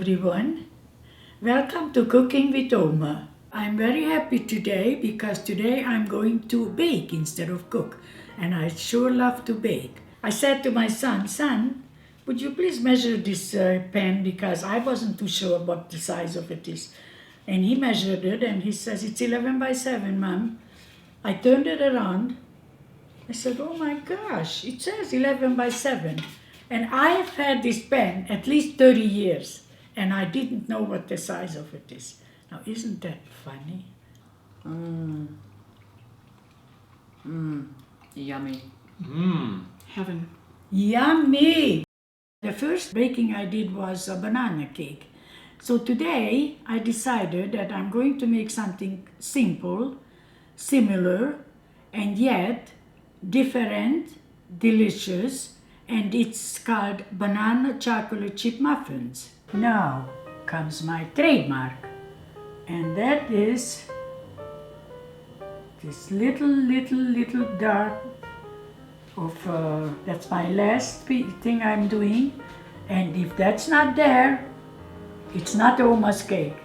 everyone. Welcome to Cooking with Oma. I'm very happy today because today I'm going to bake instead of cook, and I sure love to bake. I said to my son, would you please measure this pan because I wasn't too sure what the size of it is. And he measured it and he says, it's 11 by 7, Mom. I turned it around. I said, oh my gosh, it says 11 by 7. And I've had this pen at least 30 years, and I didn't know what the size of it is. Now, isn't that funny? Yummy. Heaven. Yummy! The first baking I did was a banana cake. So today, I decided that I'm going to make something simple, similar, and yet different, delicious, and it's called banana chocolate chip muffins. Now comes my trademark, and that is this little dart of, that's my last thing I'm doing, and if that's not there, it's not Oma's cake.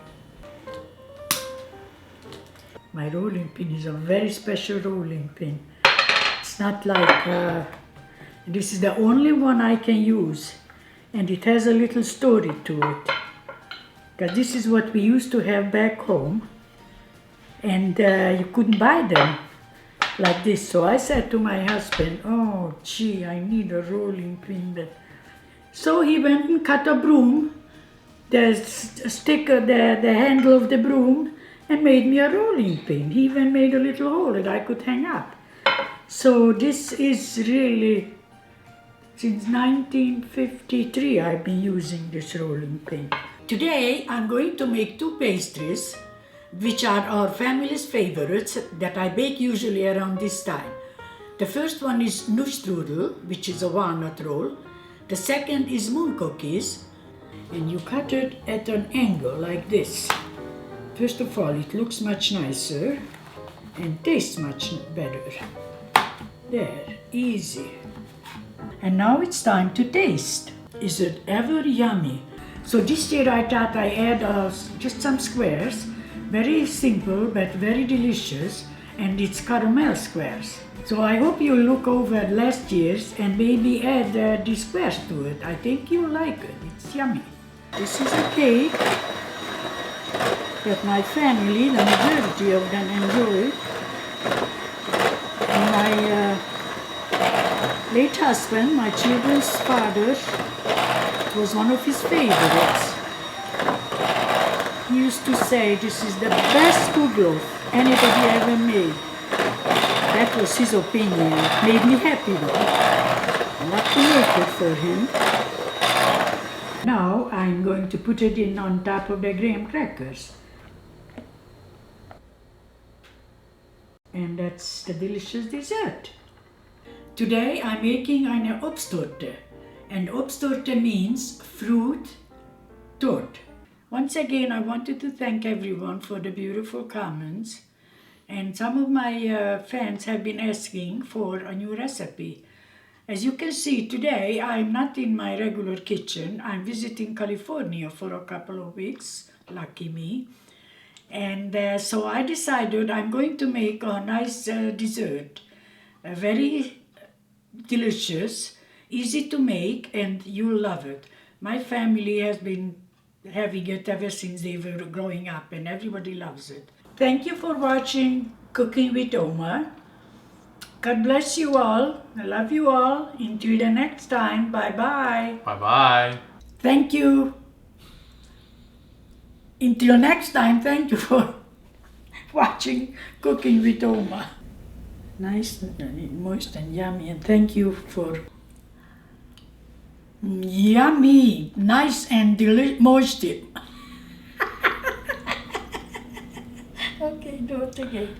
My rolling pin is a very special rolling pin. It's not like, this is the only one I can use, and it has a little story to it. Because this is what we used to have back home, and you couldn't buy them like this. So I said to my husband, oh gee, I need a rolling pin. So he went and cut a broom, the sticker, the handle of the broom, and made me a rolling pin. He even made a little hole that I could hang up. So this is really, since 1953 I've been using this rolling pin. Today I'm going to make two pastries which are our family's favorites that I bake usually around this time. The first one is Nussstrudel, which is a walnut roll. The second is moon cookies, and you cut it at an angle like this. First of all, it looks much nicer and tastes much better. There, easy. And now it's time to taste. Is it ever yummy? So this year I thought I add just some squares, very simple but very delicious, and it's caramel squares. So I hope you look over last year's and maybe add these squares to it. I think you'll like it. It's yummy. This is a cake that my family, the majority of them, enjoy. And my late husband, my children's father, was one of his favorites. He used to say, this is the best kuglof anybody ever made. That was his opinion. It made me happy though. I love to make it for him. Now I'm going to put it in on top of the graham crackers. And that's the delicious dessert. Today I'm making eine Obsttorte, and Obsttorte means fruit tote. Once again, I wanted to thank everyone for the beautiful comments, and some of my fans have been asking for a new recipe. As you can see, today I'm not in my regular kitchen. I'm visiting California for a couple of weeks, lucky me. And so I decided I'm going to make a nice dessert, very delicious, easy to make, and you'll love it. My family has been having it ever since they were growing up, and everybody loves it. Thank you for watching Cooking with Oma. God bless you all. I love you all. Until the next time. Bye-bye. Bye-bye. Thank you. Until next time, thank you for watching Cooking with Oma. Nice, moist and yummy, and thank you for yummy, nice and moist. Okay, do it again.